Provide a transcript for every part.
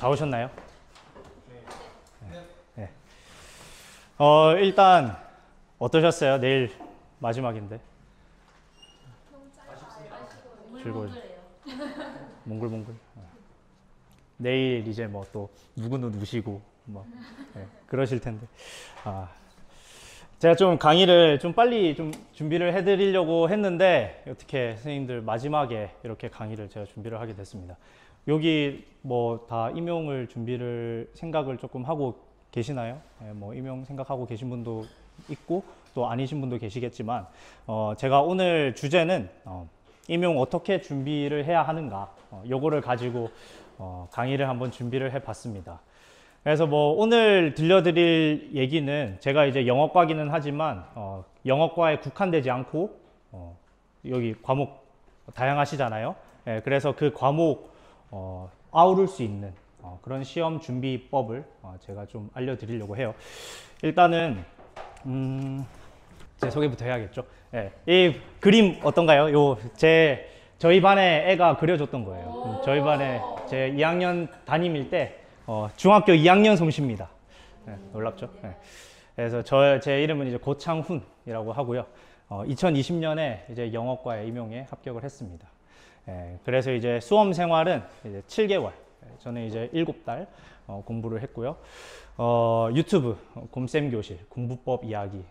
다 오셨나요? 네. 일단 어떠셨어요? 내일 마지막인데. 즐거워. 몽글몽글. 내일 이제 뭐 또 누구는 우시고 뭐 그러실 텐데. 제가 좀 강의를 좀 빨리 좀 준비를 해드리려고 했는데 어떻게 선생님들 마지막에 이렇게 강의를 제가 준비를 하게 됐습니다. 여기 뭐 다 임용을 준비를 생각을 조금 하고 계시나요? 뭐 임용 생각하고 계신 분도 있고 또 아니신 분도 계시겠지만 제가 오늘 주제는 임용 어떻게 준비를 해야 하는가 요거를 가지고 강의를 한번 준비를 해봤습니다. 그래서 뭐 오늘 들려드릴 얘기는 제가 이제 영어과기는 하지만 영어과에 국한되지 않고 여기 과목 다양하시잖아요. 그래서 그 과목 아우를 수 있는 그런 시험 준비법을 제가 좀 알려드리려고 해요. 일단은 제 소개부터 해야겠죠. 이 그림 어떤가요? 저희 반에 애가 그려줬던 거예요. 저희 반에 제 2학년 담임일 때 중학교 2학년 솜씨입니다. 놀랍죠? 그래서 제 이름은 이제 고창훈이라고 하고요. 2020년에 이제 영어과에 임용에 합격을 했습니다. 그래서 이제 수험 생활은 이제 7개월, 저는 이제 7달 공부를 했고요. 유튜브 곰쌤 교실 공부법 이야기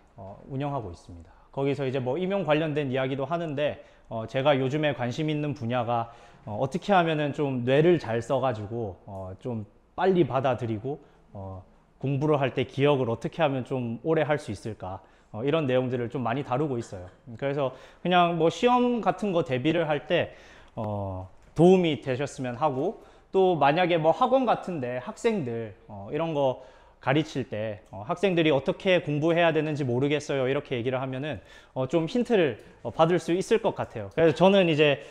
운영하고 있습니다. 거기서 이제 뭐 임용 관련된 이야기도 하는데 제가 요즘에 관심 있는 분야가 어떻게 하면은 좀 뇌를 잘 써가지고 좀 빨리 받아들이고 공부를 할 때 기억을 어떻게 하면 좀 오래 할 수 있을까 이런 내용들을 좀 많이 다루고 있어요. 그래서 그냥 뭐 시험 같은 거 대비를 할 때 도움이 되셨으면 하고 또 만약에 뭐 학원 같은데 학생들 이런 거 가르칠 때 학생들이 어떻게 공부해야 되는지 모르겠어요 이렇게 얘기를 하면은 좀 힌트를 받을 수 있을 것 같아요. 그래서 저는 이제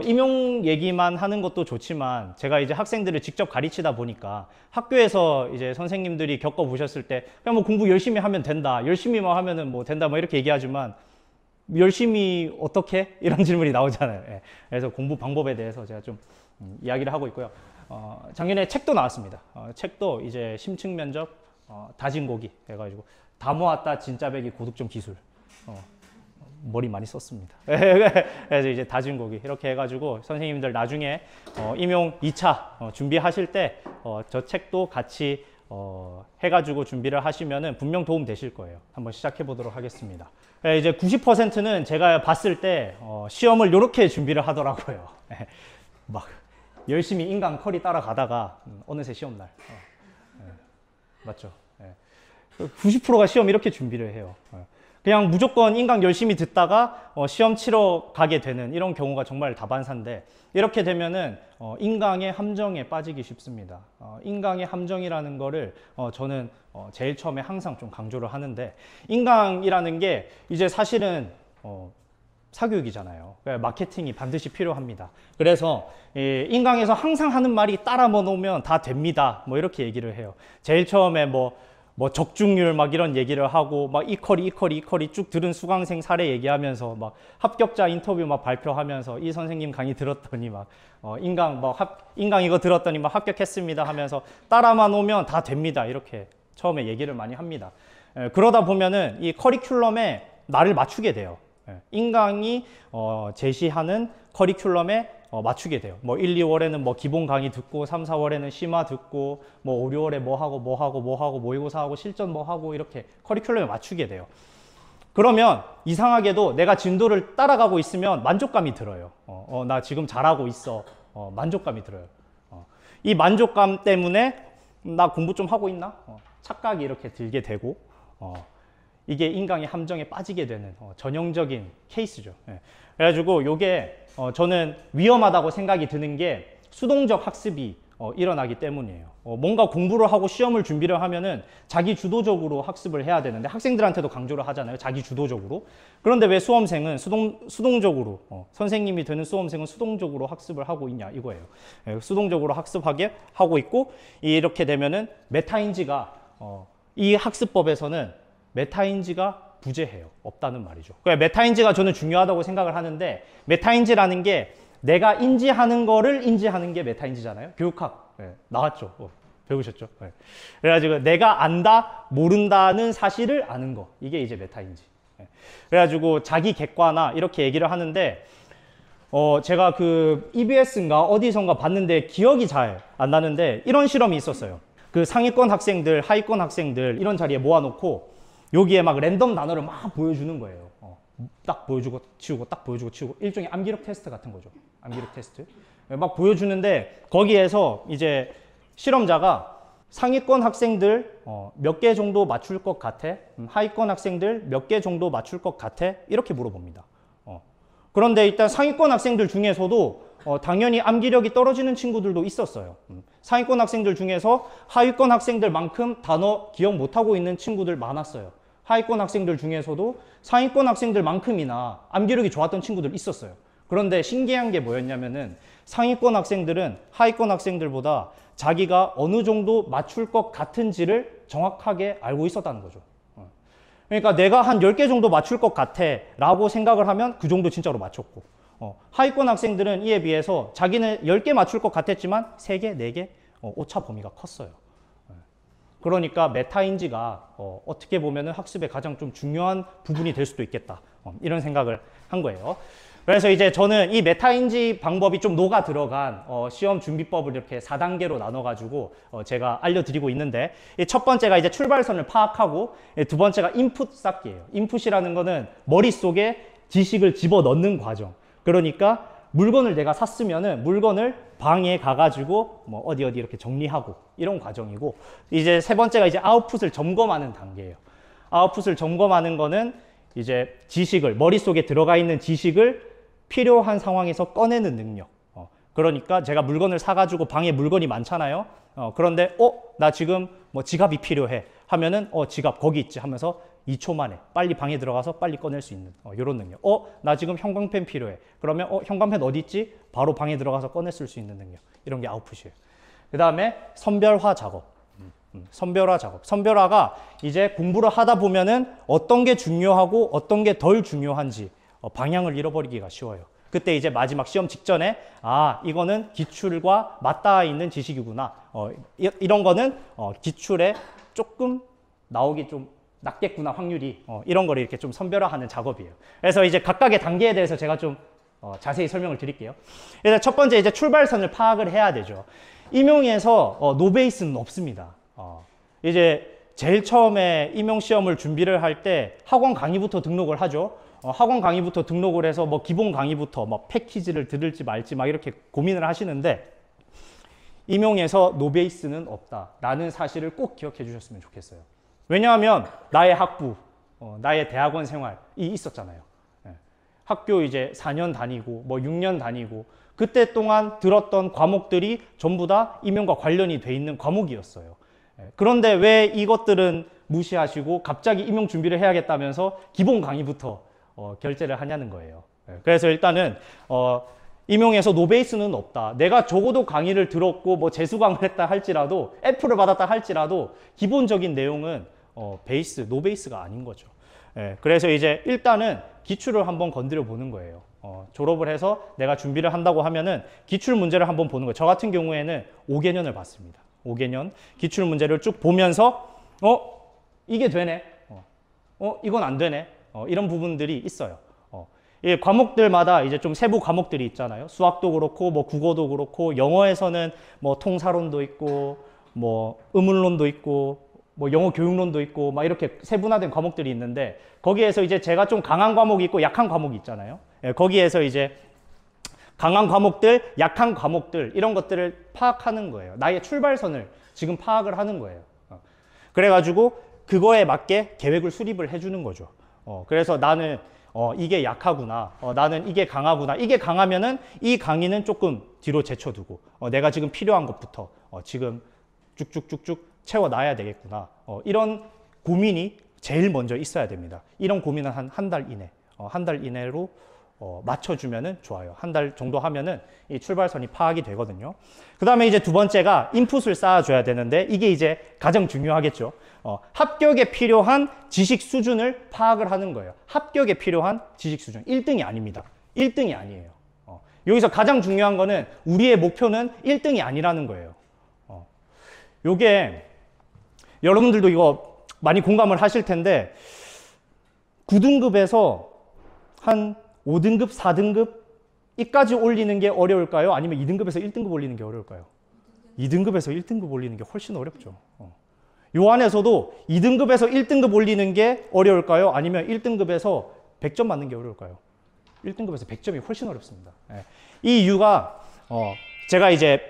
임용 얘기만 하는 것도 좋지만 제가 이제 학생들을 직접 가르치다 보니까 학교에서 이제 선생님들이 겪어보셨을 때 그냥 뭐 공부 열심히 하면 된다, 열심히만 하면은 뭐 된다 뭐 이렇게 얘기하지만 열심히 어떻게? 이런 질문이 나오잖아요. 그래서 공부 방법에 대해서 제가 좀 이야기를 하고 있고요. 작년에 책도 나왔습니다. 책도 이제 심층 면접 다진 고기 해가지고 다 모았다 진짜배기 고득점 기술. 머리 많이 썼습니다. 그래서 이제 다진 고기 이렇게 해가지고 선생님들 나중에 임용 2차 준비하실 때 저 책도 같이 해가지고 준비를 하시면은 분명 도움 되실 거예요. 한번 시작해 보도록 하겠습니다. 이제 90%는 제가 봤을 때 시험을 이렇게 준비를 하더라고요. 막 열심히 인강 커리 따라가다가 어느새 시험날 맞죠? 90%가 시험 이렇게 준비를 해요. 그냥 무조건 인강 열심히 듣다가 시험 치러 가게 되는 이런 경우가 정말 다반사인데 이렇게 되면은 인강의 함정에 빠지기 쉽습니다. 인강의 함정이라는 거를 저는 제일 처음에 항상 좀 강조를 하는데 인강이라는 게 이제 사실은 사교육이잖아요. 마케팅이 반드시 필요합니다. 그래서 인강에서 항상 하는 말이 따라 놓으면 다 됩니다. 뭐 이렇게 얘기를 해요. 제일 처음에 뭐 적중률 막 이런 얘기를 하고 막 이커리 쭉 들은 수강생 사례 얘기하면서 막 합격자 인터뷰 막 발표하면서 이 선생님 강의 들었더니 막 인강 이거 들었더니 막 합격했습니다 하면서 따라만 오면 다 됩니다. 이렇게 처음에 얘기를 많이 합니다. 그러다 보면은 이 커리큘럼에 나를 맞추게 돼요. 인강이 제시하는 커리큘럼에 맞추게 돼요. 뭐 1, 2월에는 뭐 기본 강의 듣고 3, 4월에는 심화 듣고 뭐 5, 6월에 뭐 하고 모의고사하고 실전 뭐 하고 이렇게 커리큘럼에 맞추게 돼요. 그러면 이상하게도 내가 진도를 따라가고 있으면 만족감이 들어요. 나 지금 잘하고 있어. 만족감이 들어요. 이 만족감 때문에 나 공부 좀 하고 있나? 착각이 이렇게 들게 되고 이게 인강의 함정에 빠지게 되는 전형적인 케이스죠. 그래가지고 요게 저는 위험하다고 생각이 드는 게 수동적 학습이 일어나기 때문이에요. 뭔가 공부를 하고 시험을 준비를 하면은 자기 주도적으로 학습을 해야 되는데 학생들한테도 강조를 하잖아요. 자기 주도적으로. 그런데 왜 수험생은 수동적으로 선생님이 되는 수험생은 수동적으로 학습을 하고 있냐 이거예요. 수동적으로 학습하게 하고 있고 이렇게 되면은 메타인지가 이 학습법에서는 메타인지가 부재해요. 없다는 말이죠. 그러니까 메타인지가 저는 중요하다고 생각을 하는데 메타인지라는 게 내가 인지하는 거를 인지하는 게 메타인지잖아요. 교육학 나왔죠. 배우셨죠? 그래가지고 내가 안다, 모른다는 사실을 아는 거. 이게 이제 메타인지. 그래가지고 자기 객관화 이렇게 얘기를 하는데 제가 그 EBS인가 어디선가 봤는데 기억이 잘 안 나는데 이런 실험이 있었어요. 그 상위권 학생들, 하위권 학생들 이런 자리에 모아놓고 여기에 막 랜덤 단어를 막 보여주는 거예요. 딱 보여주고 치우고 딱 보여주고 치우고 일종의 암기력 테스트 같은 거죠. 암기력 테스트. 막 보여주는데 거기에서 이제 실험자가 상위권 학생들 몇 개 정도 맞출 것 같아? 하위권 학생들 몇 개 정도 맞출 것 같아? 이렇게 물어봅니다. 그런데 일단 상위권 학생들 중에서도 당연히 암기력이 떨어지는 친구들도 있었어요. 상위권 학생들 중에서 하위권 학생들만큼 단어 기억 못하고 있는 친구들 많았어요. 하위권 학생들 중에서도 상위권 학생들만큼이나 암기력이 좋았던 친구들 있었어요. 그런데 신기한 게 뭐였냐면은 상위권 학생들은 하위권 학생들보다 자기가 어느 정도 맞출 것 같은지를 정확하게 알고 있었다는 거죠. 그러니까 내가 한 10개 정도 맞출 것 같아 라고 생각을 하면 그 정도 진짜로 맞췄고 하위권 학생들은 이에 비해서 자기는 10개 맞출 것 같았지만 3개, 4개 오차 범위가 컸어요. 그러니까 메타인지가 어떻게 보면 학습에 가장 좀 중요한 부분이 될 수도 있겠다. 이런 생각을 한 거예요. 그래서 이제 저는 이 메타인지 방법이 좀 녹아 들어간 시험 준비법을 이렇게 4단계로 나눠가지고 제가 알려드리고 있는데 첫 번째가 이제 출발선을 파악하고 두 번째가 인풋 쌓기예요. 인풋이라는 거는 머릿속에 지식을 집어넣는 과정. 그러니까 물건을 내가 샀으면은 물건을 방에 가가지고 뭐 어디 이렇게 정리하고 이런 과정이고 이제 세 번째가 이제 아웃풋을 점검하는 단계예요. 아웃풋을 점검하는 거는 이제 지식을 머릿속에 들어가 있는 지식을 필요한 상황에서 꺼내는 능력. 그러니까 제가 물건을 사가지고 방에 물건이 많잖아요. 그런데 나 지금 뭐 지갑이 필요해 하면은 지갑 거기 있지 하면서 2초 만에 빨리 방에 들어가서 빨리 꺼낼 수 있는 이런 능력. 나 지금 형광펜 필요해. 그러면 형광펜 어디 있지? 바로 방에 들어가서 꺼냈을 수 있는 능력. 이런 게 아웃풋이에요. 그 다음에 선별화 작업. 선별화 작업. 선별화가 이제 공부를 하다 보면은 어떤 게 중요하고 어떤 게 덜 중요한지 방향을 잃어버리기가 쉬워요. 그때 이제 마지막 시험 직전에 이거는 기출과 맞닿아 있는 지식이구나. 이런 거는 기출에 조금 나오기 좀 낮겠구나 확률이. 이런 거를 이렇게 좀 선별화하는 작업이에요. 그래서 이제 각각의 단계에 대해서 제가 좀 자세히 설명을 드릴게요. 일단 첫 번째 이제 출발선을 파악을 해야 되죠. 임용에서 노베이스는 없습니다. 이제 제일 처음에 임용 시험을 준비를 할 때 학원 강의부터 등록을 하죠. 학원 강의부터 등록을 해서 뭐 기본 강의부터 뭐 패키지를 들을지 말지 막 이렇게 고민을 하시는데 임용에서 노베이스는 없다라는 사실을 꼭 기억해 주셨으면 좋겠어요. 왜냐하면 나의 학부, 나의 대학원 생활이 있었잖아요. 학교 이제 4년 다니고 뭐 6년 다니고 그때 동안 들었던 과목들이 전부 다 임용과 관련이 돼 있는 과목이었어요. 그런데 왜 이것들은 무시하시고 갑자기 임용 준비를 해야겠다면서 기본 강의부터 결제를 하냐는 거예요. 그래서 일단은 임용에서 노베이스는 없다. 내가 적어도 강의를 들었고 뭐 재수강을 했다 할지라도 F를 받았다 할지라도 기본적인 내용은 노베이스가 아닌 거죠. 그래서 이제 일단은 기출을 한번 건드려 보는 거예요. 졸업을 해서 내가 준비를 한다고 하면은 기출 문제를 한번 보는 거예요. 저 같은 경우에는 5개년을 봤습니다. 5개년 기출 문제를 쭉 보면서 이게 되네. 이건 안 되네. 이런 부분들이 있어요. 이 과목들마다 이제 좀 세부 과목들이 있잖아요. 수학도 그렇고 뭐 국어도 그렇고 영어에서는 뭐 통사론도 있고 뭐 의문론도 있고 뭐 영어 교육론도 있고 막 이렇게 세분화된 과목들이 있는데 거기에서 이제 제가 좀 강한 과목이 있고 약한 과목이 있잖아요. 거기에서 이제 강한 과목들, 약한 과목들 이런 것들을 파악하는 거예요. 나의 출발선을 지금 파악을 하는 거예요. 그래가지고 그거에 맞게 계획을 수립을 해주는 거죠. 그래서 나는 이게 약하구나. 나는 이게 강하구나. 이게 강하면은 이 강의는 조금 뒤로 제쳐두고 내가 지금 필요한 것부터 지금 쭉쭉쭉쭉 채워놔야 되겠구나. 이런 고민이 제일 먼저 있어야 됩니다. 이런 고민은 한 달 이내, 한 달 이내로 맞춰주면은 좋아요. 한 달 정도 하면은 이 출발선이 파악이 되거든요. 그 다음에 이제 두 번째가 인풋을 쌓아줘야 되는데 이게 이제 가장 중요하겠죠. 합격에 필요한 지식 수준을 파악을 하는 거예요. 합격에 필요한 지식 수준. 1등이 아닙니다. 1등이 아니에요. 여기서 가장 중요한 거는 우리의 목표는 1등이 아니라는 거예요. 요게 여러분들도 이거 많이 공감을 하실 텐데 9등급에서 한 5등급, 4등급 이까지 올리는 게 어려울까요? 아니면 2등급에서 1등급 올리는 게 어려울까요? 2등급에서 1등급 올리는 게 훨씬 어렵죠. 요 안에서도 2등급에서 1등급 올리는 게 어려울까요? 아니면 1등급에서 100점 맞는 게 어려울까요? 1등급에서 100점이 훨씬 어렵습니다. 이 이유가 제가 이제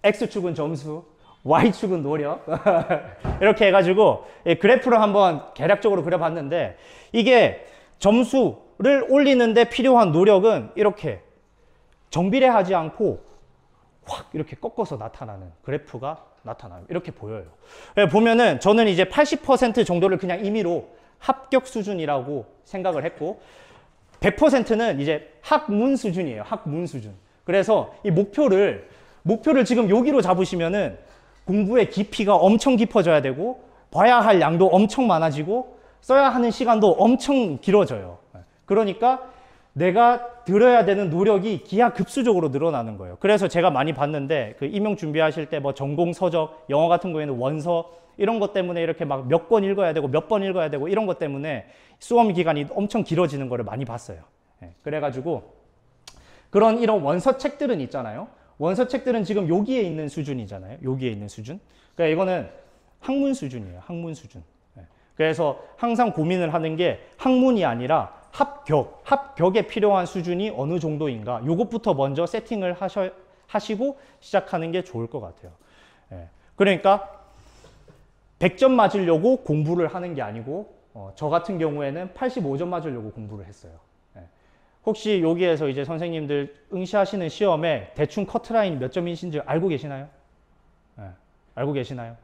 X축은 점수, Y축은 노력 이렇게 해가지고 그래프를 한번 개략적으로 그려봤는데 이게 점수를 올리는데 필요한 노력은 이렇게 정비례하지 않고 확 이렇게 꺾어서 나타나는 그래프가 나타나요. 이렇게 보여요. 보면은 저는 이제 80% 정도를 그냥 임의로 합격 수준이라고 생각을 했고 100%는 이제 학문 수준이에요. 학문 수준. 그래서 이 목표를 지금 여기로 잡으시면은 공부의 깊이가 엄청 깊어져야 되고 봐야 할 양도 엄청 많아지고 써야 하는 시간도 엄청 길어져요. 그러니까 내가 들어야 되는 노력이 기하급수적으로 늘어나는 거예요. 그래서 제가 많이 봤는데 그 임용 준비하실 때 뭐 전공 서적, 영어 같은 경우에는 원서 이런 것 때문에 이렇게 막 몇 권 읽어야 되고 몇 번 읽어야 되고 이런 것 때문에 수험 기간이 엄청 길어지는 거를 많이 봤어요. 그래가지고 이런 원서 책들은 있잖아요. 원서 책들은 지금 여기에 있는 수준이잖아요. 여기에 있는 수준. 그러니까 이거는 학문 수준이에요. 학문 수준. 그래서 항상 고민을 하는 게 학문이 아니라 합격에 필요한 수준이 어느 정도인가 요것부터 먼저 세팅을 하시고 시작하는 게 좋을 것 같아요. 그러니까 100점 맞으려고 공부를 하는 게 아니고 저 같은 경우에는 85점 맞으려고 공부를 했어요. 혹시 여기에서 이제 선생님들 응시하시는 시험에 대충 커트라인 몇 점이신지 알고 계시나요? 알고 계시나요?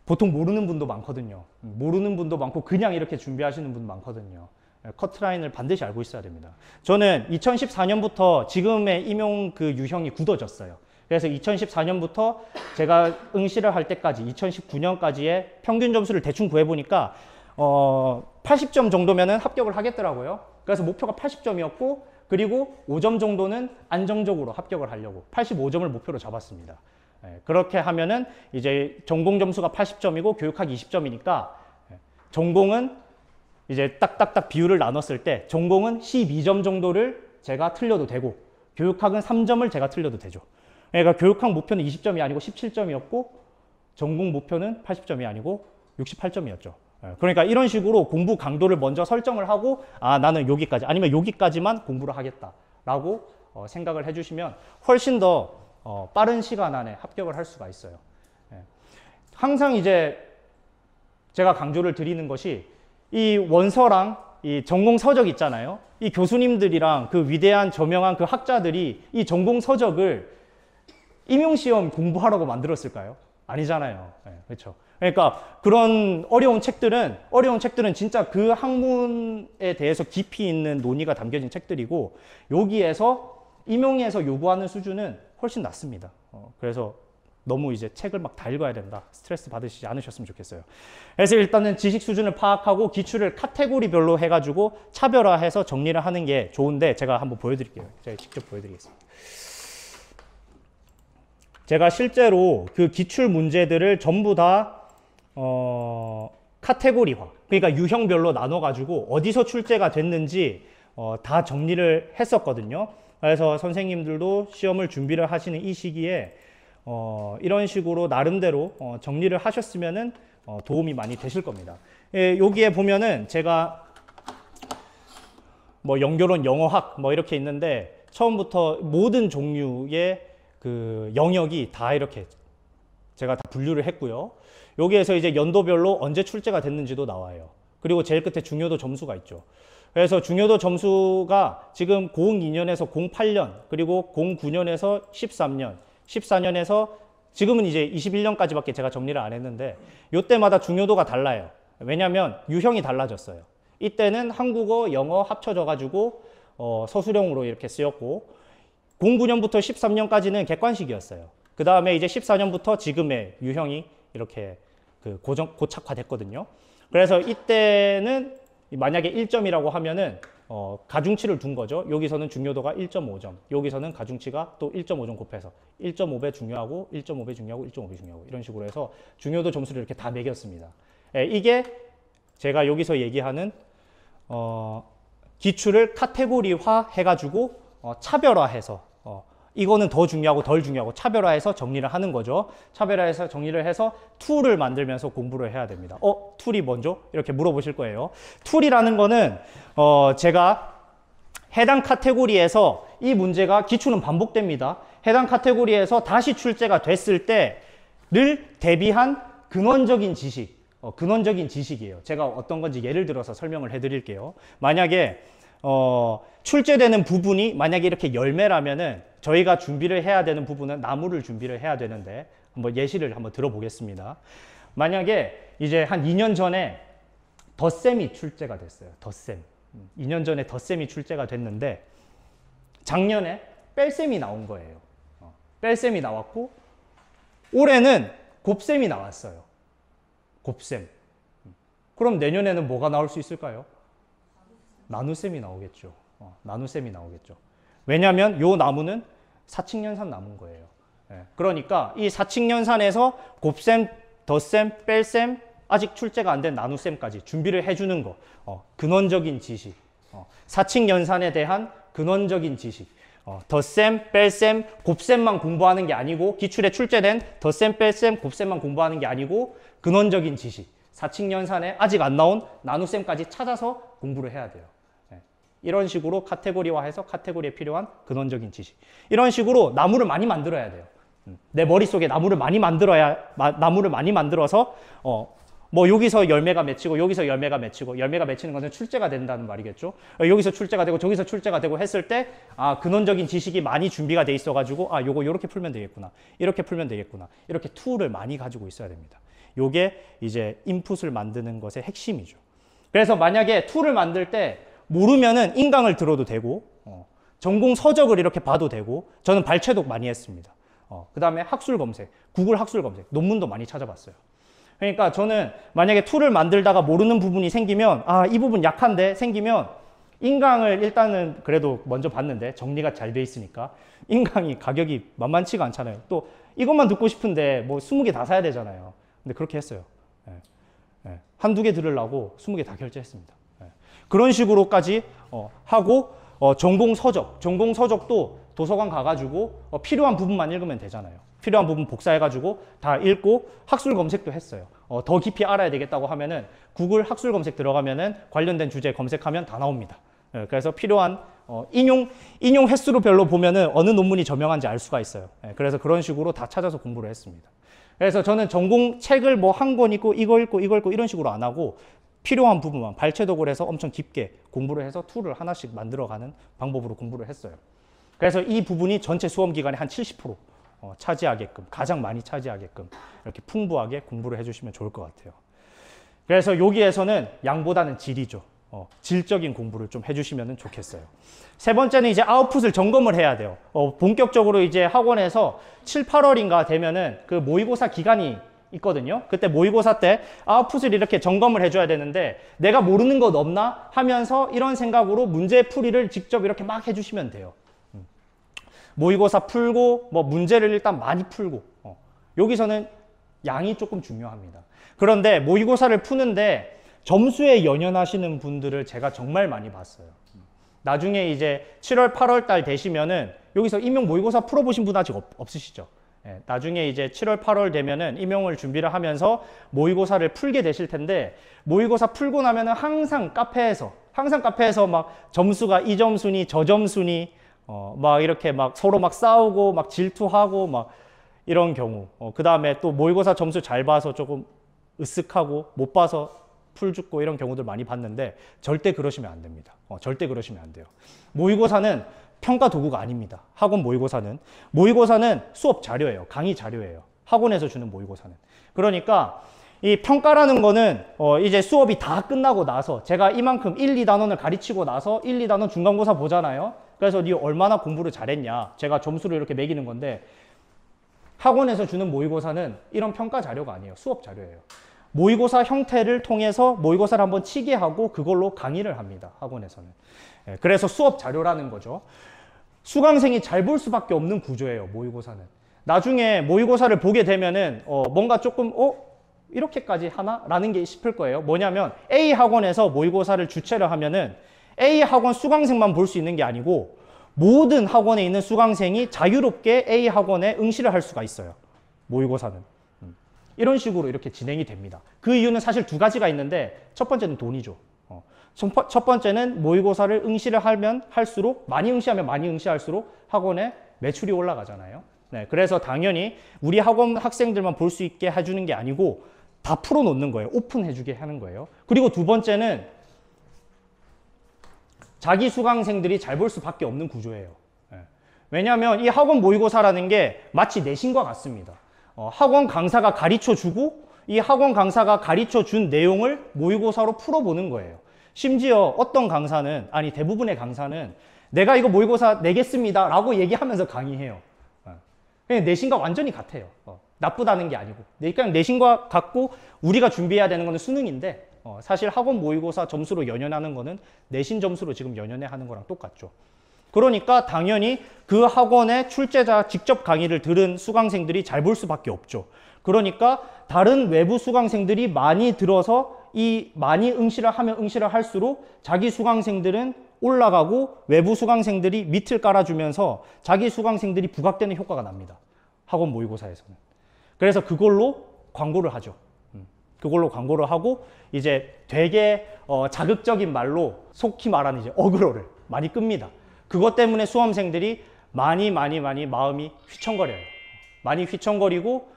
보통 모르는 분도 많거든요. 모르는 분도 많고 그냥 이렇게 준비하시는 분 많거든요. 커트라인을 반드시 알고 있어야 됩니다. 저는 2014년부터 지금의 임용 그 유형이 굳어졌어요. 그래서 2014년부터 제가 응시를 할 때까지 2019년까지의 평균 점수를 대충 구해보니까 80점 정도면은 합격을 하겠더라고요. 그래서 목표가 80점이었고 그리고 5점 정도는 안정적으로 합격을 하려고 85점을 목표로 잡았습니다. 그렇게 하면은 이제 전공 점수가 80점이고 교육학 20점이니까 전공은 이제 딱딱딱 비율을 나눴을 때 전공은 12점 정도를 제가 틀려도 되고 교육학은 3점을 제가 틀려도 되죠. 그러니까 교육학 목표는 20점이 아니고 17점이었고 전공 목표는 80점이 아니고 68점이었죠. 그러니까 이런 식으로 공부 강도를 먼저 설정을 하고 나는 여기까지 아니면 여기까지만 공부를 하겠다라고 생각을 해주시면 훨씬 더 빠른 시간 안에 합격을 할 수가 있어요. 항상 이제 제가 강조를 드리는 것이 이 원서랑 이 전공 서적 있잖아요. 이 교수님들이랑 그 위대한 저명한 그 학자들이 이 전공 서적을 임용시험 공부하라고 만들었을까요? 아니잖아요. 그렇죠. 그러니까 그런 어려운 책들은 진짜 그 학문에 대해서 깊이 있는 논의가 담겨진 책들이고 여기에서 임용에서 요구하는 수준은 훨씬 낮습니다. 그래서 너무 이제 책을 막 다 읽어야 된다. 스트레스 받으시지 않으셨으면 좋겠어요. 그래서 일단은 지식 수준을 파악하고 기출을 카테고리별로 해가지고 차별화해서 정리를 하는 게 좋은데 제가 한번 보여드릴게요. 제가 직접 보여드리겠습니다. 제가 실제로 그 기출 문제들을 전부 다 카테고리화, 그러니까 유형별로 나눠가지고 어디서 출제가 됐는지 다 정리를 했었거든요. 그래서 선생님들도 시험을 준비를 하시는 이 시기에 이런 식으로 나름대로 정리를 하셨으면은 도움이 많이 되실 겁니다. 여기에 보면은 제가 뭐 연결원 영어학 뭐 이렇게 있는데 처음부터 모든 종류의 그 영역이 다 이렇게 제가 다 분류를 했고요. 여기에서 이제 연도별로 언제 출제가 됐는지도 나와요. 그리고 제일 끝에 중요도 점수가 있죠. 그래서 중요도 점수가 지금 02년에서 08년, 그리고 09년에서 13년, 14년에서 지금은 이제 21년까지밖에 제가 정리를 안 했는데 이때마다 중요도가 달라요. 왜냐하면 유형이 달라졌어요. 이때는 한국어, 영어 합쳐져 가지고 서술형으로 이렇게 쓰였고 09년부터 13년까지는 객관식이었어요. 그 다음에 이제 14년부터 지금의 유형이 이렇게 고착화됐거든요. 그래서 이때는 만약에 1점이라고 하면은 가중치를 둔 거죠. 여기서는 중요도가 1.5점, 여기서는 가중치가 또 1.5점 곱해서 1.5배 중요하고 1.5배 중요하고 1.5배 중요하고 이런 식으로 해서 중요도 점수를 이렇게 다 매겼습니다. 이게 제가 여기서 얘기하는 기출을 카테고리화 해가지고 차별화해서 이거는 더 중요하고 덜 중요하고 차별화해서 정리를 하는 거죠. 차별화해서 정리를 해서 툴을 만들면서 공부를 해야 됩니다. 툴이 뭔죠? 이렇게 물어보실 거예요. 툴이라는 거는 제가 해당 카테고리에서 이 문제가 기출은 반복됩니다. 해당 카테고리에서 다시 출제가 됐을 때를 대비한 근원적인 지식, 근원적인 지식이에요. 제가 어떤 건지 예를 들어서 설명을 해드릴게요. 만약에 출제되는 부분이 만약에 이렇게 열매라면은 저희가 준비를 해야 되는 부분은 나무를 준비를 해야 되는데 한번 예시를 한번 들어보겠습니다. 만약에 이제 한 2년 전에 덧셈이 출제가 됐어요. 덧셈. 2년 전에 덧셈이 출제가 됐는데 작년에 뺄셈이 나온 거예요. 뺄셈이 나왔고 올해는 곱셈이 나왔어요. 곱셈. 그럼 내년에는 뭐가 나올 수 있을까요? 나눗셈이 나오겠죠. 나눗셈이 나오겠죠. 왜냐하면 요 나무는 사칙연산 나무인 거예요. 그러니까 이 사칙연산에서 곱셈, 덧셈, 뺄셈, 아직 출제가 안 된 나눗셈까지 준비를 해주는 거. 근원적인 지식. 사칙연산에 대한 근원적인 지식. 덧셈, 뺄셈, 곱셈만 공부하는 게 아니고 기출에 출제된 덧셈, 뺄셈, 곱셈만 공부하는 게 아니고 근원적인 지식. 사칙연산에 아직 안 나온 나눗셈까지 찾아서 공부를 해야 돼요. 이런 식으로 카테고리화해서 카테고리에 필요한 근원적인 지식. 이런 식으로 나무를 많이 만들어야 돼요. 내 머릿속에 나무를 많이 만들어서 뭐 여기서 열매가 맺히고 여기서 열매가 맺히고 열매가 맺히는 것은 출제가 된다는 말이겠죠. 여기서 출제가 되고 저기서 출제가 되고 했을 때 근원적인 지식이 많이 준비가 돼 있어 가지고 요거 이렇게 풀면 되겠구나. 이렇게 풀면 되겠구나. 이렇게 툴을 많이 가지고 있어야 됩니다. 요게 이제 인풋을 만드는 것의 핵심이죠. 그래서 만약에 툴을 만들 때 모르면은 인강을 들어도 되고 전공 서적을 이렇게 봐도 되고 저는 발췌독 많이 했습니다. 그 다음에 학술 검색, 구글 학술 검색, 논문도 많이 찾아봤어요. 그러니까 저는 만약에 툴을 만들다가 모르는 부분이 생기면 이 부분 약한데 생기면 인강을 일단은 그래도 먼저 봤는데 정리가 잘 돼 있으니까 인강이 가격이 만만치가 않잖아요. 또 이것만 듣고 싶은데 뭐 20개 다 사야 되잖아요. 근데 그렇게 했어요. 한두 개 들으려고 20개 다 결제했습니다. 그런 식으로까지 하고 전공 서적도 도서관 가가지고 필요한 부분만 읽으면 되잖아요. 필요한 부분 복사해가지고 다 읽고 학술 검색도 했어요. 더 깊이 알아야 되겠다고 하면은 구글 학술 검색 들어가면은 관련된 주제 검색하면 다 나옵니다. 그래서 필요한 인용 횟수로 별로 보면은 어느 논문이 저명한지 알 수가 있어요. 그래서 그런 식으로 다 찾아서 공부를 했습니다. 그래서 저는 전공 책을 뭐 한 권 읽고 이거 읽고 이런 식으로 안 하고 필요한 부분만 발췌독을 해서 엄청 깊게 공부를 해서 툴을 하나씩 만들어가는 방법으로 공부를 했어요. 그래서 이 부분이 전체 수험 기간의 한 70% 차지하게끔, 가장 많이 차지하게끔 이렇게 풍부하게 공부를 해주시면 좋을 것 같아요. 그래서 여기에서는 양보다는 질이죠. 질적인 공부를 좀 해주시면 좋겠어요. 세 번째는 이제 아웃풋을 점검을 해야 돼요. 본격적으로 이제 학원에서 7, 8월인가 되면은 그 모의고사 기간이 있거든요. 그때 모의고사 때 아웃풋을 이렇게 점검을 해줘야 되는데 내가 모르는 것 없나 하면서 이런 생각으로 문제 풀이를 직접 이렇게 막 해주시면 돼요. 모의고사 풀고 뭐 문제를 일단 많이 풀고 여기서는 양이 조금 중요합니다. 그런데 모의고사를 푸는데 점수에 연연하시는 분들을 제가 정말 많이 봤어요. 나중에 이제 7월, 8월 달 되시면은 여기서 임용 모의고사 풀어보신 분 아직 없으시죠? 나중에 이제 7월, 8월 되면은 임용을 준비를 하면서 모의고사를 풀게 되실 텐데 모의고사 풀고 나면은 항상 카페에서 막 점수가 이 점수니 저 점수니 막 이렇게 막 서로 막 싸우고 막 질투하고 막 이런 경우 그 다음에 또 모의고사 점수 잘 봐서 조금 으쓱하고 못 봐서 풀 죽고 이런 경우들 많이 봤는데 절대 그러시면 안 됩니다. 절대 그러시면 안 돼요. 모의고사는 평가 도구가 아닙니다. 학원 모의고사는 수업 자료예요. 강의 자료예요. 학원에서 주는 모의고사는. 그러니까 이 평가라는 거는 이제 수업이 다 끝나고 나서 제가 이만큼 1, 2단원을 가르치고 나서 1, 2단원 중간고사 보잖아요. 그래서 네 얼마나 공부를 잘했냐. 제가 점수를 이렇게 매기는 건데 학원에서 주는 모의고사는 이런 평가 자료가 아니에요. 수업 자료예요. 모의고사 형태를 통해서 모의고사를 한번 치게 하고 그걸로 강의를 합니다. 학원에서는. 그래서 수업 자료라는 거죠. 수강생이 잘 볼 수밖에 없는 구조예요. 모의고사는. 나중에 모의고사를 보게 되면은 뭔가 조금 이렇게까지 하나? 라는 게 싶을 거예요. 뭐냐면 A 학원에서 모의고사를 주최를 하면은 A 학원 수강생만 볼 수 있는 게 아니고 모든 학원에 있는 수강생이 자유롭게 A 학원에 응시를 할 수가 있어요. 모의고사는. 이런 식으로 이렇게 진행이 됩니다. 그 이유는 사실 두 가지가 있는데 첫 번째는 돈이죠. 첫 번째는 모의고사를 응시를 하면 할수록 많이 응시하면 많이 응시할수록 학원의 매출이 올라가잖아요. 네, 그래서 당연히 우리 학원 학생들만 볼 수 있게 해주는 게 아니고 다 풀어놓는 거예요. 오픈해주게 하는 거예요. 그리고 두 번째는 자기 수강생들이 잘 볼 수밖에 없는 구조예요. 네. 왜냐하면 이 학원 모의고사라는 게 마치 내신과 같습니다. 학원 강사가 가르쳐주고 이 학원 강사가 가르쳐준 내용을 모의고사로 풀어보는 거예요. 심지어 어떤 강사는, 아니 대부분의 강사는 내가 이거 모의고사 내겠습니다 라고 얘기하면서 강의해요. 그냥 내신과 완전히 같아요. 나쁘다는 게 아니고. 그냥 내신과 같고 우리가 준비해야 되는 거는 수능인데 사실 학원 모의고사 점수로 연연하는 거는 내신 점수로 지금 연연해 하는 거랑 똑같죠. 그러니까 당연히 그 학원의 출제자 직접 강의를 들은 수강생들이 잘 볼 수밖에 없죠. 그러니까 다른 외부 수강생들이 많이 들어서 이 많이 응시를 하면 응시를 할수록 자기 수강생들은 올라가고 외부 수강생들이 밑을 깔아주면서 자기 수강생들이 부각되는 효과가 납니다. 학원 모의고사에서는. 그래서 그걸로 광고를 하죠. 그걸로 광고를 하고 이제 되게 자극적인 말로 속히 말하는 이제 어그로를 많이 끕니다. 그것 때문에 수험생들이 많이 마음이 휘청거려요. 많이 휘청거리고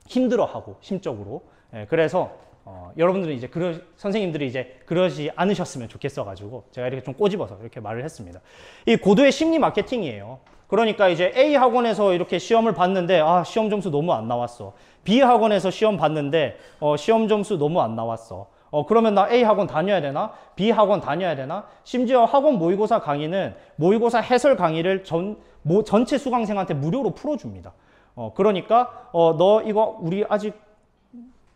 힘들어하고 심적으로. 그래서 여러분들은 이제 선생님들이 이제 그러지 않으셨으면 좋겠어가지고 제가 이렇게 좀 꼬집어서 이렇게 말을 했습니다. 이 고도의 심리 마케팅이에요. 그러니까 이제 A 학원에서 이렇게 시험을 봤는데 시험 점수 너무 안 나왔어. B 학원에서 시험 봤는데 시험 점수 너무 안 나왔어. 그러면 나 A 학원 다녀야 되나? B 학원 다녀야 되나? 심지어 학원 모의고사 강의는 모의고사 해설 강의를 전체 수강생한테 무료로 풀어줍니다. 그러니까 너 이거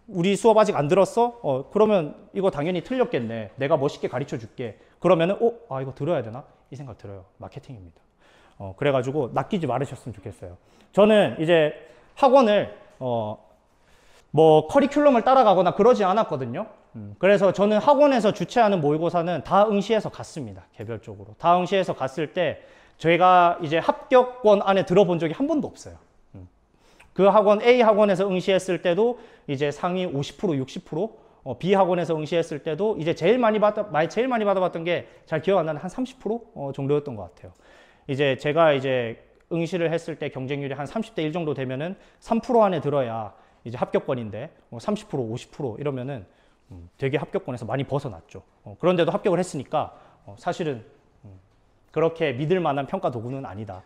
우리 수업 아직 안 들었어? 그러면 이거 당연히 틀렸겠네. 내가 멋있게 가르쳐 줄게. 그러면은 이거 들어야 되나? 이 생각 들어요. 마케팅입니다. 그래가지고 낚이지 말으셨으면 좋겠어요. 저는 이제 학원을 뭐 커리큘럼을 따라가거나 그러지 않았거든요. 그래서 저는 학원에서 주최하는 모의고사는 다 응시해서 갔습니다. 개별적으로. 다 응시해서 갔을 때 제가 이제 합격권 안에 들어본 적이 한 번도 없어요. 그 학원 A 학원에서 응시했을 때도 이제 상위 50%, 60%, B 학원에서 응시했을 때도 이제 제일 많이 받아봤던 게 잘 기억 안 나는 한 30% 정도였던 것 같아요. 이제 제가 이제 응시를 했을 때 경쟁률이 한 30대 1 정도 되면은 3% 안에 들어야 이제 합격권인데 30%, 50% 이러면은 되게 합격권에서 많이 벗어났죠. 그런데도 합격을 했으니까 사실은 그렇게 믿을 만한 평가 도구는 아니다.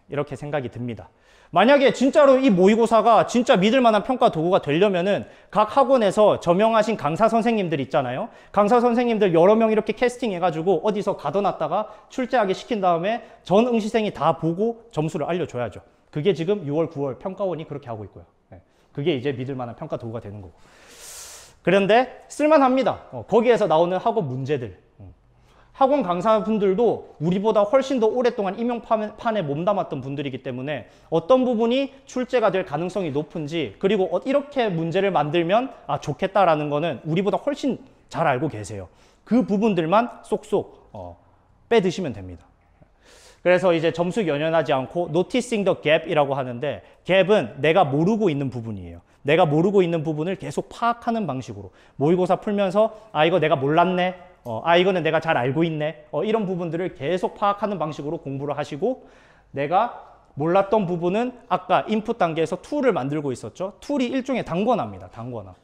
이렇게 생각이 듭니다. 만약에 진짜로 이 모의고사가 진짜 믿을 만한 평가 도구가 되려면은 각 학원에서 저명하신 강사 선생님들 있잖아요. 강사 선생님들 여러 명 이렇게 캐스팅 해가지고 어디서 가둬놨다가 출제하게 시킨 다음에 전 응시생이 다 보고 점수를 알려줘야죠. 그게 지금 6월, 9월 평가원이 그렇게 하고 있고요. 그게 이제 믿을 만한 평가 도구가 되는 거고. 그런데 쓸만합니다. 거기에서 나오는 학원 문제들. 학원 강사분들도 우리보다 훨씬 더 오랫동안 임용판에 몸담았던 분들이기 때문에 어떤 부분이 출제가 될 가능성이 높은지, 그리고 이렇게 문제를 만들면 좋겠다라는 거는 우리보다 훨씬 잘 알고 계세요. 그 부분들만 쏙쏙 빼드시면 됩니다. 그래서 이제 점수 연연하지 않고 noticing the gap이라고 하는데, 갭은 내가 모르고 있는 부분이에요. 내가 모르고 있는 부분을 계속 파악하는 방식으로 모의고사 풀면서 이거 내가 몰랐네, 이거는 내가 잘 알고 있네, 이런 부분들을 계속 파악하는 방식으로 공부를 하시고, 내가 몰랐던 부분은 아까 인풋 단계에서 툴을 만들고 있었죠. 툴이 일종의 단권화입니다. 단권화.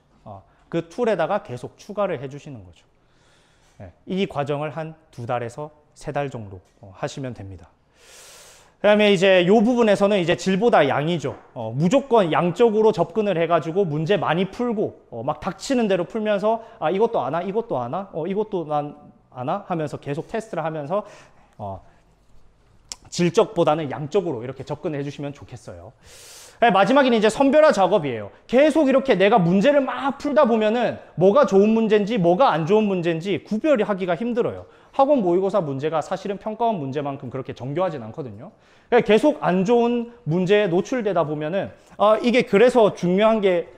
그 툴에다가 계속 추가를 해주시는 거죠. 이 과정을 한 2달에서 3달 정도 하시면 됩니다. 그 다음에 이제 이 부분에서는 이제 질보다 양이죠. 무조건 양적으로 접근을 해가지고 문제 많이 풀고 막 닥치는 대로 풀면서 이것도 아나, 이것도 아나, 이것도 난 아나 하면서 계속 테스트를 하면서 질적보다는 양적으로 이렇게 접근을 해주시면 좋겠어요. 마지막에는 이제 선별화 작업이에요. 계속 이렇게 내가 문제를 막 풀다 보면은 뭐가 좋은 문제인지 뭐가 안 좋은 문제인지 구별이 하기가 힘들어요. 학원 모의고사 문제가 사실은 평가원 문제만큼 그렇게 정교하진 않거든요. 그러니까 계속 안 좋은 문제에 노출되다 보면은 이게 그래서 중요한 게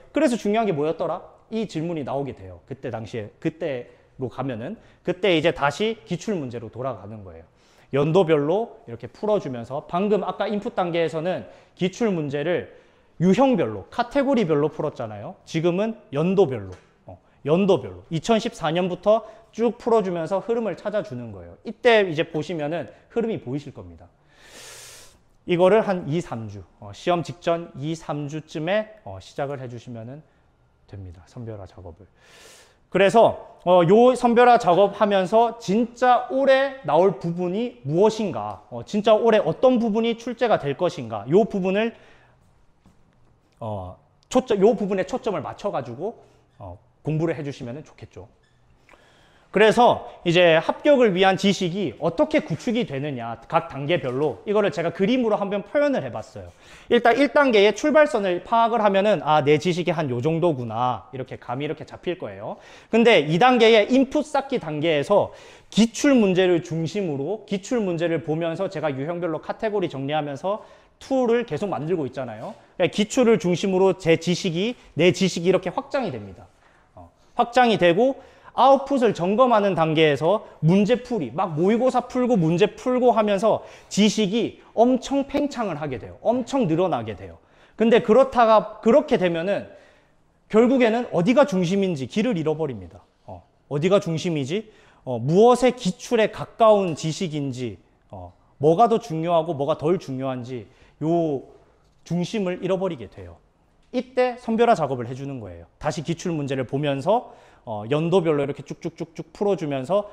뭐였더라? 이 질문이 나오게 돼요. 그때 당시에 그때로 가면은 그때 이제 다시 기출 문제로 돌아가는 거예요. 연도별로 이렇게 풀어주면서 방금 아까 인풋 단계에서는 기출 문제를 유형별로, 카테고리별로 풀었잖아요. 지금은 연도별로, 2014년부터 쭉 풀어주면서 흐름을 찾아주는 거예요. 이때 이제 보시면은 흐름이 보이실 겁니다. 이거를 한 2, 3주, 시험 직전 2, 3주쯤에 시작을 해주시면 됩니다. 선별화 작업을. 그래서 요 선별화 작업하면서 진짜 올해 나올 부분이 무엇인가, 진짜 올해 어떤 부분이 출제가 될 것인가, 요 부분을 요 부분에 초점을 맞춰가지고 공부를 해주시면 좋겠죠. 그래서 이제 합격을 위한 지식이 어떻게 구축이 되느냐, 각 단계별로 이거를 제가 그림으로 한번 표현을 해봤어요. 일단 1단계의 출발선을 파악을 하면은 내 지식이 한 요 정도구나, 이렇게 감이 이렇게 잡힐 거예요. 근데 2단계의 인풋 쌓기 단계에서 기출 문제를 중심으로 기출 문제를 보면서 제가 유형별로 카테고리 정리하면서 툴을 계속 만들고 있잖아요. 그러니까 기출을 중심으로 내 지식이 이렇게 확장이 됩니다. 확장이 되고 아웃풋을 점검하는 단계에서 문제풀이, 막 모의고사 풀고 문제 풀고 하면서 지식이 엄청 팽창을 하게 돼요. 엄청 늘어나게 돼요. 근데 그렇게 되면은 결국에는 어디가 중심인지 길을 잃어버립니다. 어디가 중심이지? 무엇의 기출에 가까운 지식인지, 뭐가 더 중요하고 뭐가 덜 중요한지 요 중심을 잃어버리게 돼요. 이때 선별화 작업을 해주는 거예요. 다시 기출 문제를 보면서 연도별로 이렇게 쭉쭉쭉쭉 풀어주면서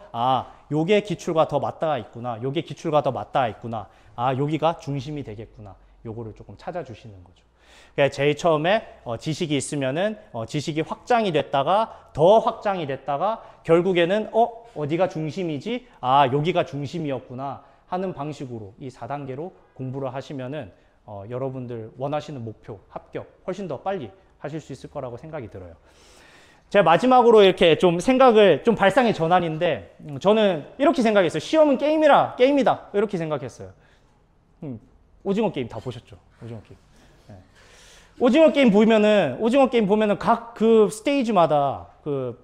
요게 기출과 더 맞닿아 있구나, 요게 기출과 더 맞닿아 있구나, 여기가 중심이 되겠구나, 요거를 조금 찾아주시는 거죠. 그러니까 제일 처음에 지식이 있으면은 지식이 확장이 됐다가 더 확장이 됐다가 결국에는 어디가 중심이지? 여기가 중심이었구나 하는 방식으로 이 4단계로 공부를 하시면은 여러분들 원하시는 목표, 합격 훨씬 더 빨리 하실 수 있을 거라고 생각이 들어요. 제가 마지막으로 이렇게 좀 생각을, 좀 발상의 전환인데, 저는 이렇게 생각했어요. 시험은 게임이다. 이렇게 생각했어요. 오징어 게임 다 보셨죠? 오징어 게임. 네. 오징어 게임 보면은 각 그 스테이지마다 그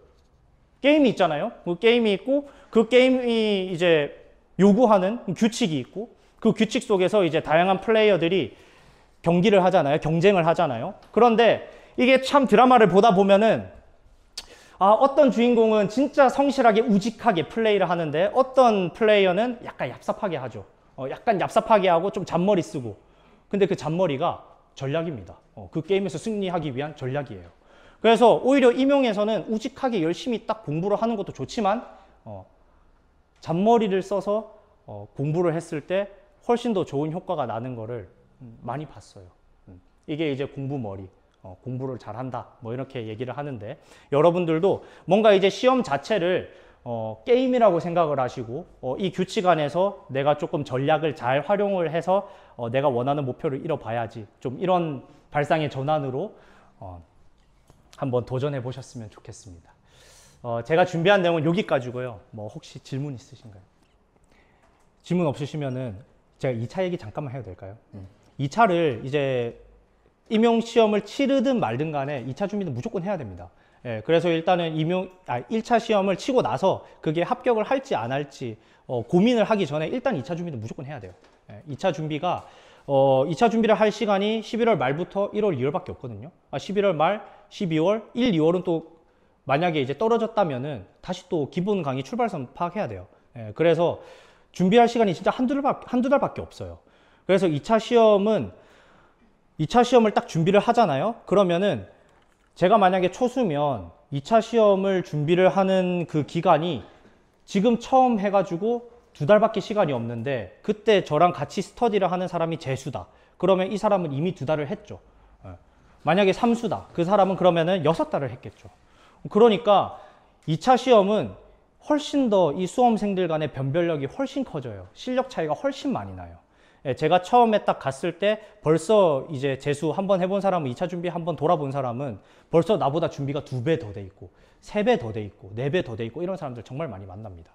게임이 있잖아요. 그 게임이 있고, 그 게임이 이제 요구하는 규칙이 있고, 그 규칙 속에서 이제 다양한 플레이어들이 경기를 하잖아요. 경쟁을 하잖아요. 그런데 이게 참 드라마를 보다 보면은 어떤 주인공은 진짜 성실하게 우직하게 플레이를 하는데 어떤 플레이어는 약간 얍삽하게 하죠. 약간 얍삽하게 하고 좀 잔머리 쓰고. 근데 그 잔머리가 전략입니다. 그 게임에서 승리하기 위한 전략이에요. 그래서 오히려 임용에서는 우직하게 열심히 딱 공부를 하는 것도 좋지만 잔머리를 써서 공부를 했을 때 훨씬 더 좋은 효과가 나는 거를 많이 봤어요. 이게 이제 공부머리. 공부를 잘한다 뭐 이렇게 얘기를 하는데, 여러분들도 뭔가 이제 시험 자체를 게임이라고 생각을 하시고 이 규칙 안에서 내가 조금 전략을 잘 활용을 해서 내가 원하는 목표를 이뤄봐야지, 좀 이런 발상의 전환으로 한번 도전해 보셨으면 좋겠습니다. 제가 준비한 내용은 여기까지고요. 뭐 혹시 질문 있으신가요? 질문 없으시면은 제가 2차 얘기 잠깐만 해도 될까요? 2차를 이제 임용시험을 치르든 말든 간에 2차 준비는 무조건 해야 됩니다. 그래서 일단은 1차 시험을 치고 나서 그게 합격을 할지 안 할지 고민을 하기 전에 일단 2차 준비는 무조건 해야 돼요. 2차 준비가 2차 준비를 할 시간이 11월 말부터 1월, 2월밖에 없거든요. 11월 말, 12월, 1, 2월은 또 만약에 이제 떨어졌다면은 다시 또 기본 강의 출발선 파악해야 돼요. 그래서 준비할 시간이 진짜 한두 달밖에 없어요. 그래서 2차 시험을 딱 준비를 하잖아요. 그러면은 제가 만약에 초수면 2차 시험을 준비를 하는 그 기간이 지금 처음 해가지고 2달밖에 시간이 없는데, 그때 저랑 같이 스터디를 하는 사람이 재수다. 그러면 이 사람은 이미 2달을 했죠. 만약에 3수다. 그 사람은 그러면은 6달을 했겠죠. 그러니까 2차 시험은 훨씬 더 이 수험생들 간의 변별력이 훨씬 커져요. 실력 차이가 훨씬 많이 나요. 예, 제가 처음에 딱 갔을 때 벌써 이제 재수 한번 해본 사람은 2차 준비 한번 돌아본 사람은 벌써 나보다 준비가 2배 더 돼 있고 3배 더 돼 있고 4배 더 돼 있고 이런 사람들 정말 많이 만납니다.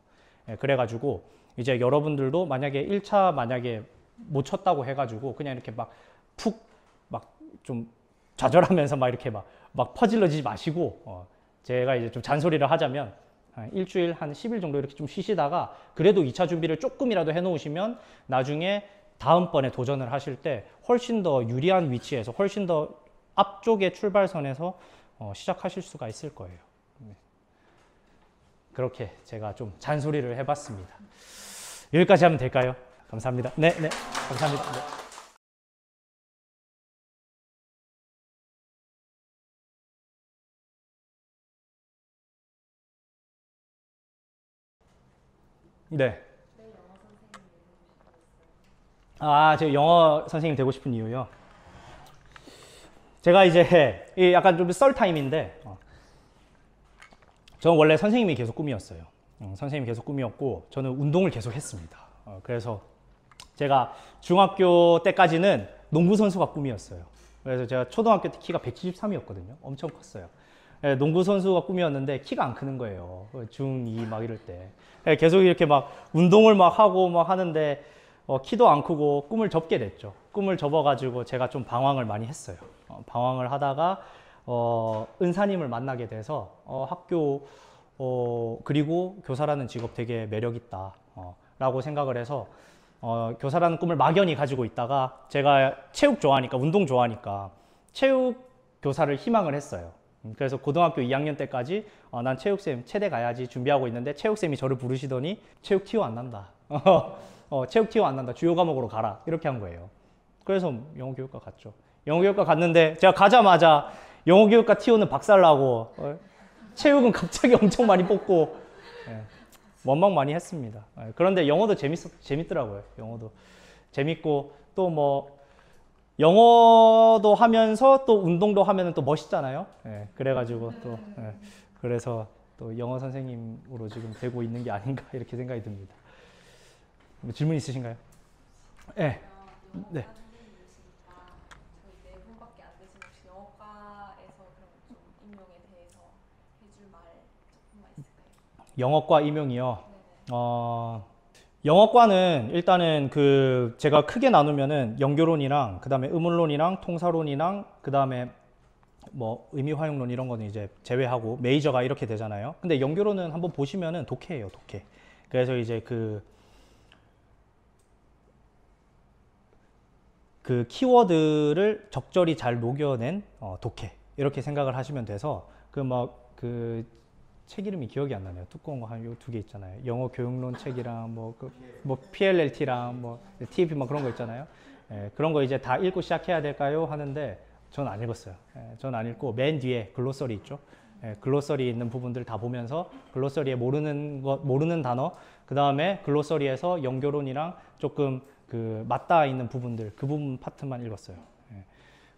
예, 그래가지고 이제 여러분들도 만약에 1차 만약에 못 쳤다고 해가지고 그냥 이렇게 막 푹 막 좀 좌절하면서 막 이렇게 막 퍼질러지지 마시고 제가 이제 좀 잔소리를 하자면 일주일 한 10일 정도 이렇게 좀 쉬시다가 그래도 2차 준비를 조금이라도 해놓으시면 나중에 다음번에 도전을 하실 때 훨씬 더 유리한 위치에서 훨씬 더 앞쪽의 출발선에서 시작하실 수가 있을 거예요. 네. 그렇게 제가 좀 잔소리를 해봤습니다. 여기까지 하면 될까요? 감사합니다. 네, 네, 감사합니다. 네. 네. 제가 영어 선생님 되고 싶은 이유요. 제가 이제 약간 좀 썰 타임인데, 저는 원래 선생님이 계속 꿈이었어요. 선생님이 계속 꿈이었고, 저는 운동을 계속 했습니다. 그래서 제가 중학교 때까지는 농구 선수가 꿈이었어요. 그래서 제가 초등학교 때 키가 173이었거든요. 엄청 컸어요. 농구 선수가 꿈이었는데 키가 안 크는 거예요. 중2 막 이럴 때. 계속 이렇게 막 운동을 막 하고 막 하는데 키도 안 크고 꿈을 접게 됐죠. 꿈을 접어가지고 제가 좀 방황을 많이 했어요. 방황을 하다가 은사님을 만나게 돼서 학교 그리고 교사라는 직업 되게 매력 있다 라고 생각을 해서 교사라는 꿈을 막연히 가지고 있다가 제가 체육 좋아하니까 운동 좋아하니까 체육 교사를 희망을 했어요. 그래서 고등학교 2학년 때까지 난 체육쌤 체대 가야지 준비하고 있는데 체육쌤이 저를 부르시더니 체육 티오 안 난다. 체육 티오 안 난다. 주요 과목으로 가라. 이렇게 한 거예요. 그래서 영어교육과 갔죠. 영어교육과 갔는데 제가 가자마자 영어교육과 티오는 박살나고 체육은 갑자기 엄청 많이 뽑고 원망 많이 했습니다. 그런데 영어도 재밌더라고요. 영어도 재밌고 또 뭐 영어도 하면서 또 운동도 하면 또 멋있잖아요. 그래가지고 또 그래서 또 영어 선생님으로 지금 되고 있는 게 아닌가 이렇게 생각이 듭니다. 뭐 질문 있으신가요? 네. 네. 영어과 임용이요. 영어과는 일단은 제가 크게 나누면은 연교론이랑 그다음에 의문론이랑 통사론이랑 그다음에 뭐 의미화용론 이런 거는 이제 제외하고 메이저가 이렇게 되잖아요. 근데 연교론은 한번 보시면은 독해예요, 독해. 그래서 이제 그 키워드를 적절히 잘 녹여낸 독해 이렇게 생각을 하시면 돼서 그 책 이름이 기억이 안 나네요. 두꺼운 거 한 요 2개 있잖아요. 영어 교육론 책이랑 뭐 PLLT랑 뭐 TEP 뭐 그런 거 있잖아요. 그런 거 이제 다 읽고 시작해야 될까요? 하는데 전 안 읽었어요. 전 안 읽고 맨 뒤에 글로서리 있죠. 글로서리 있는 부분들 다 보면서 글로서리에 모르는 단어, 그 다음에 글로서리에서 연교론이랑 조금 맞닿아 있는 부분들, 그 부분 파트만 읽었어요.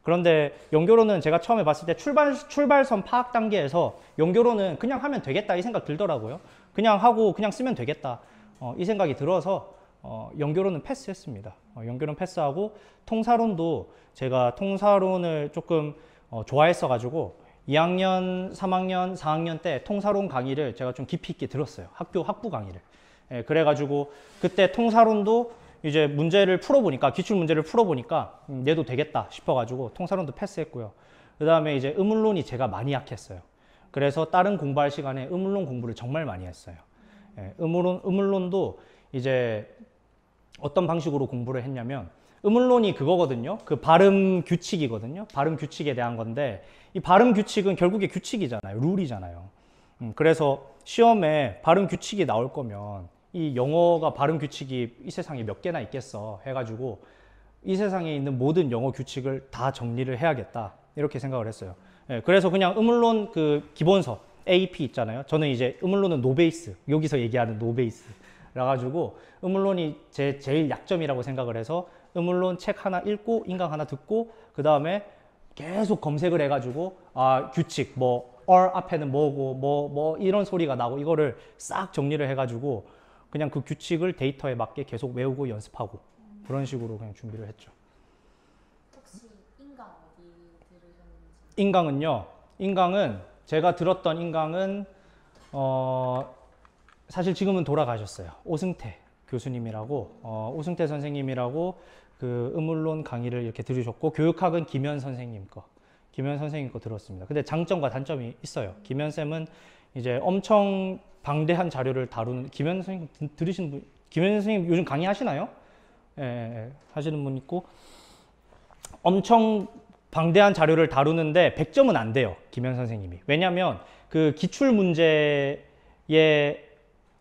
그런데 연교론은 제가 처음에 봤을 때 출발선 파악 단계에서 연교론은 그냥 하면 되겠다 이 생각 들더라고요. 그냥 하고 그냥 쓰면 되겠다 이 생각이 들어서 연교론은 패스했습니다. 연교론 패스하고 통사론도 제가 통사론을 조금 좋아했어 가지고 2학년, 3학년, 4학년 때 통사론 강의를 제가 좀 깊이 있게 들었어요. 학부 강의를. 그래가지고 그때 통사론도 이제 문제를 풀어보니까 기출 문제를 풀어보니까 얘도 되겠다 싶어가지고 통사론도 패스했고요. 그 다음에 이제 의문론이 제가 많이 약했어요. 그래서 다른 공부할 시간에 의문론 공부를 정말 많이 했어요. 의문론도 이제 어떤 방식으로 공부를 했냐면 의문론이 그거거든요. 그 발음 규칙이거든요. 발음 규칙에 대한 건데 이 발음 규칙은 결국에 규칙이잖아요. 룰이잖아요. 그래서 시험에 발음 규칙이 나올 거면 이 영어가 발음 규칙이 이 세상에 몇 개나 있겠어 해가지고 이 세상에 있는 모든 영어 규칙을 다 정리를 해야겠다 이렇게 생각을 했어요. 그래서 그냥 의문론 그 기본서 AP 있잖아요. 저는 이제 의문론은 노베이스, 여기서 얘기하는 노베이스 라 가지고 의문론이 제일 약점이라고 생각을 해서 의문론 책 하나 읽고 인강 하나 듣고 그 다음에 계속 검색을 해가지고 규칙 뭐 or 앞에는 뭐고 뭐 이런 소리가 나고 이거를 싹 정리를 해가지고 그냥 그 규칙을 데이터에 맞게 계속 외우고 연습하고 그런 식으로 그냥 준비를 했죠. 혹시 인강 어디 들으셨는지? 인강은요. 인강은 제가 들었던 인강은 사실 지금은 돌아가셨어요. 오승태 교수님이라고 오승태 선생님이라고 그 음울론 강의를 이렇게 들으셨고, 교육학은 김현 선생님 거, 김현 선생님 거 들었습니다. 근데 장점과 단점이 있어요. 김현 쌤은 이제 엄청 방대한 자료를 다루는, 김현 선생님 들으시는 분, 김현 선생님 요즘 강의하시나요? 예, 예, 하시는 분 있고, 엄청 방대한 자료를 다루는데 100점은 안 돼요, 김현 선생님이. 왜냐하면 그 기출 문제에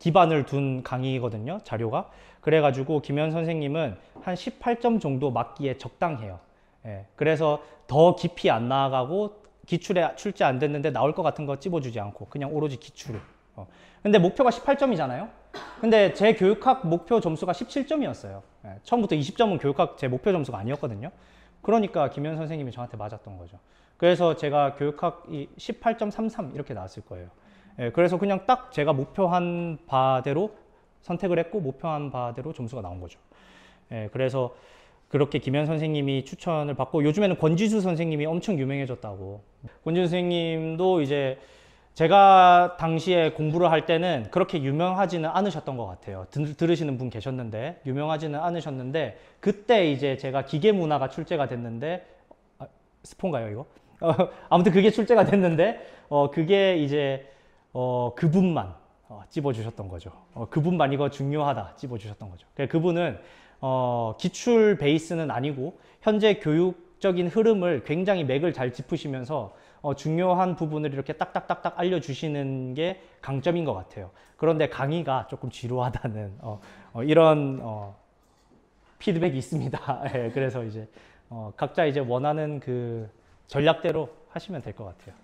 기반을 둔 강의거든요, 자료가. 그래가지고 김현 선생님은 한 18점 정도 맞기에 적당해요. 예, 그래서 더 깊이 안 나아가고 기출에 출제 안 됐는데 나올 것 같은 거 찝어주지 않고 그냥 오로지 기출을. 근데 목표가 18점이잖아요. 근데 제 교육학 목표 점수가 17점이었어요. 예, 처음부터 20점은 교육학 제 목표 점수가 아니었거든요. 그러니까 김현 선생님이 저한테 맞았던 거죠. 그래서 제가 교육학이 18.33 이렇게 나왔을 거예요. 예, 그래서 그냥 딱 제가 목표한 바대로 선택을 했고 목표한 바대로 점수가 나온 거죠. 예, 그래서 그렇게 김현 선생님이 추천을 받고, 요즘에는 권지수 선생님이 엄청 유명해졌다고. 권지수 선생님도 이제 제가 당시에 공부를 할 때는 그렇게 유명하지는 않으셨던 것 같아요. 들으시는 분 계셨는데 유명하지는 않으셨는데, 그때 이제 제가 기계문화가 출제가 됐는데, 스폰가요 이거? 아무튼 그게 출제가 됐는데 그게 이제 그분만 찝어주셨던 거죠. 그분만 이거 중요하다 찝어주셨던 거죠. 그분은 기출 베이스는 아니고 현재 교육적인 흐름을 굉장히 맥을 잘 짚으시면서 중요한 부분을 이렇게 딱딱딱딱 알려주시는 게 강점인 것 같아요. 그런데 강의가 조금 지루하다는 이런 피드백이 있습니다. 예, 그래서 이제 각자 이제 원하는 그 전략대로 하시면 될 것 같아요.